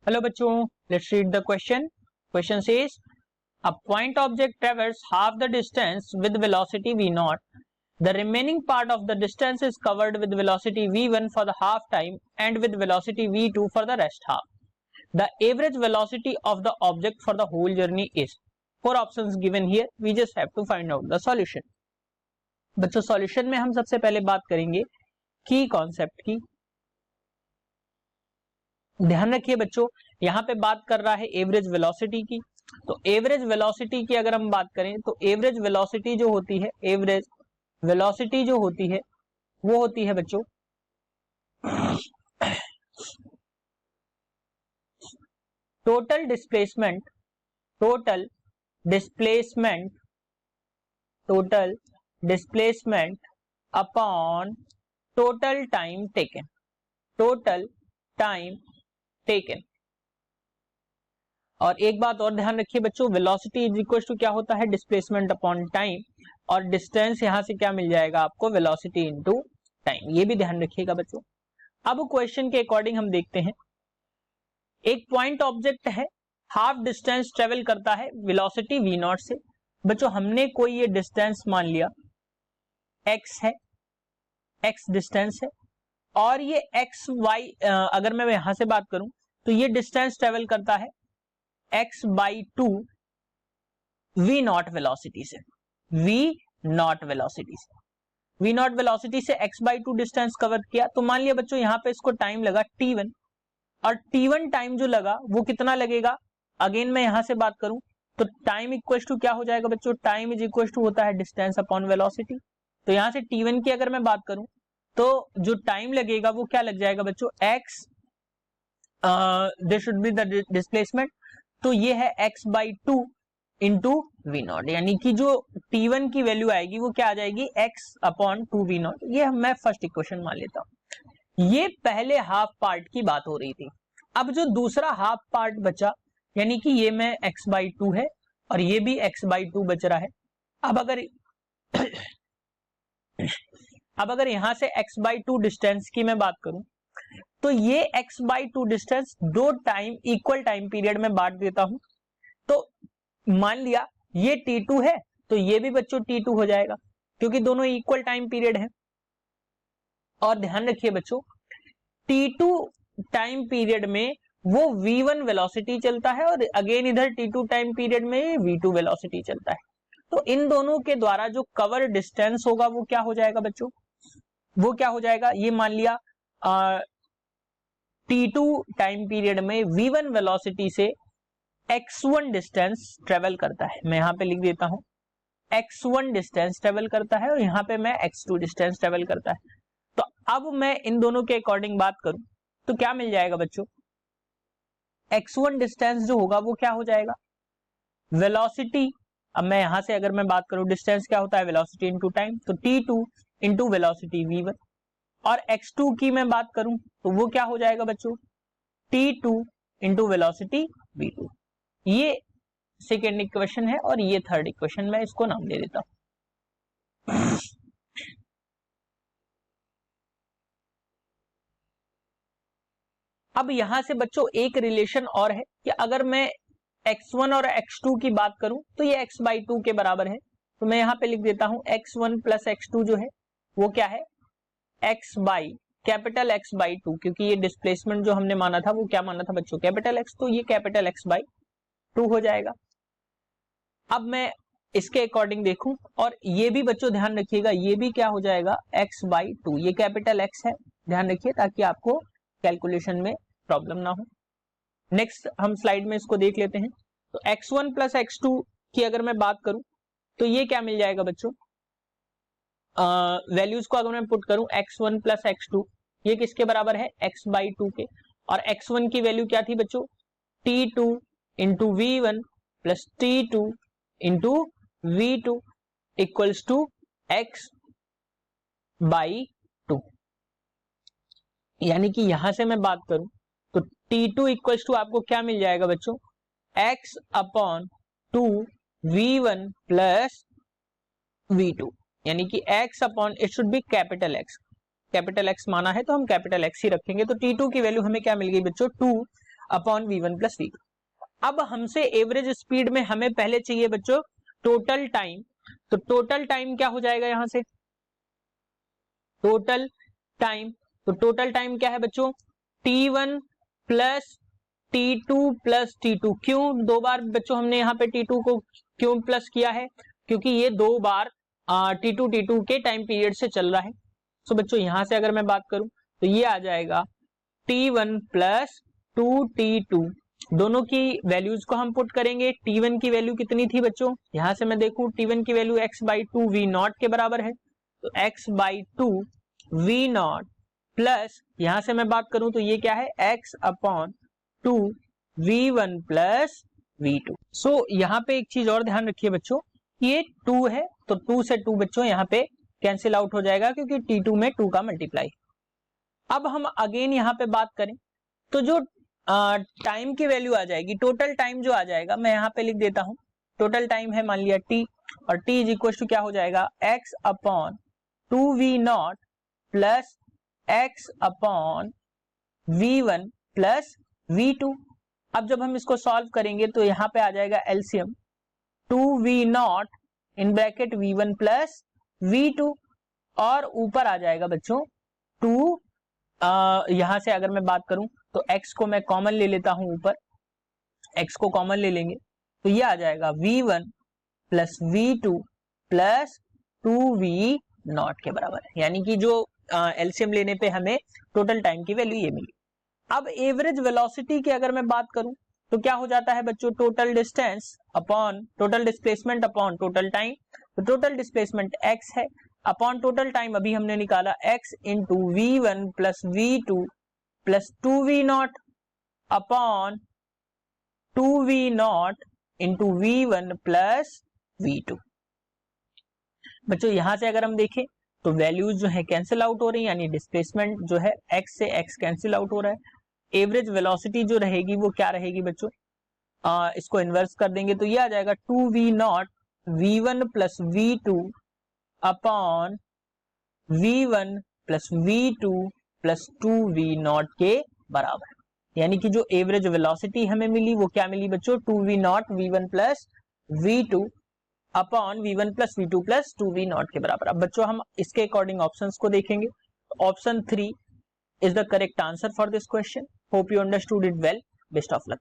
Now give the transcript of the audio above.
Hello बच्चों, let's read the question. Question says a point object traverses half the distance with velocity v naught. The remaining part of the distance is covered with velocity v1 for the half time and with velocity v2 for the rest half. The average velocity of the object for the whole journey is. Four options given here. We just have to find out the solution. बच्चों solution में हम सबसे पहले बात करेंगे की concept की. ध्यान रखिए बच्चों, यहाँ पे बात कर रहा है एवरेज वेलोसिटी की. तो एवरेज वेलोसिटी की अगर हम बात करें तो एवरेज वेलोसिटी जो होती है, एवरेज वेलोसिटी जो होती है वो होती है बच्चों total displacement upon total time taken. और एक बात और ध्यान रखिए बच्चों, वेलोसिटी इज इक्वल टू क्या होता है, डिस्प्लेसमेंट अपॉन टाइम, और डिस्टेंस यहां से क्या मिल जाएगा आपको, वेलोसिटी इनटू टाइम. ये भी ध्यान रखिएगा बच्चों. अब क्वेश्चन के अकॉर्डिंग हम देखते हैं, एक पॉइंट ऑब्जेक्ट है, हाफ डिस्टेंस ट्रेवल करता है वेलोसिटी v नॉट से. बच्चों हमने कोई ये डिस्टेंस मान लिया x है, x डिस्टेंस है, और ये एक्स वाई अगर मैं यहां से बात करूं तो ये डिस्टेंस ट्रेवल करता है x by two V naught velocity से, वी नॉट वेलोसिटी से x by two distance cover किया. तो मान लिया बच्चों यहां पे इसको टाइम लगा t1, और t1 टाइम जो लगा वो कितना लगेगा, अगेन मैं यहां से बात करूं तो टाइम इक्वल टू क्या हो जाएगा बच्चों, टाइम इज इक्वल टू होता है डिस्टेंस अपॉन वेलोसिटी. तो यहां से t1 की अगर मैं बात करूं तो जो टाइम लगेगा वो क्या लग जाएगा बच्चों, x this should be the displacement. तो ये है x by two into V naught, यानी कि जो t1 की वैल्यू आएगी वो क्या आ जाएगी, x upon two V naught. ये मैं फर्स्ट इक्वेशन मान लेता हूं. ये पहले हाफ पार्ट की बात हो रही थी. अब जो दूसरा हाफ पार्ट बचा, यानी कि ये में x बाई टू है और ये भी x बाई टू बच रहा है. अब अगर यहां से x बाई टू डिस्टेंस की मैं बात करूं तो ये x बाई टू डिस्टेंस दो टाइम इक्वल टाइम पीरियड में बांट देता हूं. तो मान लिया ये t2 है तो ये भी बच्चों t2 हो जाएगा, क्योंकि दोनों इक्वल टाइम पीरियड है. और ध्यान रखिए बच्चों, t2 टाइम पीरियड में वो v1 वेलोसिटी चलता है और अगेन इधर t2 टाइम पीरियड में v2 वेलोसिटी चलता है. तो इन दोनों के द्वारा जो कवर डिस्टेंस होगा वो क्या हो जाएगा बच्चों, वो क्या हो जाएगा, ये मान लिया t2 टाइम पीरियड में v1 वेलोसिटी से x1 डिस्टेंस ट्रेवल करता है. मैं यहां पे लिख देता हूं x1 डिस्टेंस ट्रेवल करता है और यहां पे मैं x2 डिस्टेंस ट्रेवल करता है. तो अब मैं इन दोनों के अकॉर्डिंग बात करूं तो क्या मिल जाएगा बच्चों, x1 डिस्टेंस जो होगा वो क्या हो जाएगा, वेलोसिटी. अब मैं यहां से अगर मैं बात करूं, डिस्टेंस क्या होता है, वेलोसिटी इनटू टाइम, तो t2 इंटू वेलोसिटी v1. और x2 की मैं बात करूं तो वो क्या हो जाएगा बच्चों, t2 इंटू वेलोसिटी v2. ये सेकेंड इक्वेशन है और ये थर्ड इक्वेशन, मैं इसको नाम दे देता हूं. अब यहां से बच्चों एक रिलेशन और है कि अगर मैं x1 और x2 की बात करूं तो ये x बाई टू के बराबर है. तो मैं यहां पे लिख देता हूं x1 प्लस x2 जो है वो क्या है, x by capital x by to, क्योंकि ये डिस्प्लेसमेंट जो हमने माना था वो क्या माना था बच्चों, कैपिटल x, तो ये कैपिटल x बाई टू हो जाएगा. अब मैं इसके अकॉर्डिंग देखूं, और ये भी बच्चों ध्यान रखिएगा, ये भी क्या हो जाएगा, x बाई टू, ये कैपिटल x है, ध्यान रखिए ताकि आपको कैलकुलेशन में प्रॉब्लम ना हो. नेक्स्ट हम स्लाइड में इसको देख लेते हैं. तो x1 प्लस x2 की अगर मैं बात करूं तो ये क्या मिल जाएगा बच्चों, वैल्यूज को अगर मैं पुट करूं x1 प्लस x2, ये किसके बराबर है, x बाई टू के. और x1 की वैल्यू क्या थी बच्चों, t2 into v1 plus t2 into v2 equals to x by two. यानी कि यहां से मैं बात करूं तो t2 इक्वल्स टू आपको क्या मिल जाएगा बच्चों, x upon to v1 plus v2, यानी कि x upon, it should be capital x, capital x माना है तो हम कैपिटल x ही रखेंगे. तो t2 की वैल्यू हमें क्या मिल गई बच्चों, 2, अपॉन v1 प्लस v2। अब हमसे एवरेज स्पीड में हमें पहले चाहिए बच्चों टोटल टाइम, तो टोटल टाइम क्या हो जाएगा यहां से, टोटल टाइम, तो टोटल टाइम क्या है बच्चों t1 plus t2 plus t2। क्यों दो बार बच्चों हमने यहाँ पे t2 को क्यों प्लस किया है, क्योंकि ये दो बार t2 के टाइम पीरियड से चल रहा है। सो बच्चों यहां से अगर मैं बात करूं तो ये आ जाएगा t1 प्लस 2t2, दोनों की वैल्यूज को हम पुट करेंगे। t1 की वैल्यू कितनी थी बच्चों, यहां से मैं देखूं t1 की वैल्यू x/2 v0 के बराबर है, तो x/2 v0 प्लस यहां से मैं बात करूं तो ये क्या है x/2 v1 प्लस v2। सो यहाँ पे एक चीज और ध्यान रखिए बच्चों, ये 2 है तो 2 से 2 बच्चों यहाँ पे कैंसिल आउट हो जाएगा क्योंकि t2 में 2 का मल्टीप्लाई। अब हम अगेन यहाँ पे बात करें तो जो टाइम की वैल्यू आ जाएगी, टोटल टाइम जो आ जाएगा मैं यहाँ पे लिख देता हूं, टोटल टाइम है मान लिया t, और t इज इक्वल टू क्या हो जाएगा x/2 v0 plus x/v1 plus v2। अब जब हम इसको सॉल्व करेंगे तो यहाँ पे आ जाएगा LCM 2v0 in bracket v1 plus v2, और ऊपर आ जाएगा बच्चों 2, यहां से अगर मैं बात करूं तो x को मैं कॉमन ले लेता हूं, ऊपर x को कॉमन ले लेंगे तो ये आ जाएगा v1 plus v2 plus 2v0 के बराबर है, यानी कि जो एलसीएम लेने पे हमें टोटल टाइम की वैल्यू ये मिली। अब एवरेज वेलोसिटी की अगर मैं बात करूं तो क्या हो जाता है बच्चों, total distance upon total displacement upon total time, तो टोटल डिस्प्लेसमेंट x है अपॉन टोटल टाइम अभी हमने निकाला x into v1 plus v2 plus 2v0 upon 2v0 into v1 plus v2। बच्चों यहां से अगर हम देखें तो वैल्यूज जो है कैंसिल आउट हो रही है, यानी डिस्प्लेसमेंट जो है x से x कैंसिल आउट हो रहा है। एवरेज वेलोसिटी जो रहेगी वो क्या रहेगी बच्चों, इसको इन्वर्स कर देंगे तो ये आ जाएगा 2v0 v1 plus v2 upon v1 plus v2 plus 2v0 के बराबर, यानी कि जो एवरेज वेलोसिटी हमें मिली वो क्या मिली बच्चों, 2v0 v1 plus v2 upon v1 plus v2 plus 2v0 के बराबर। अब बच्चों हम इसके अकॉर्डिंग ऑप्शंस को देखेंगे, option 3 is the correct answer for this question. Hope you understood it well, best of luck.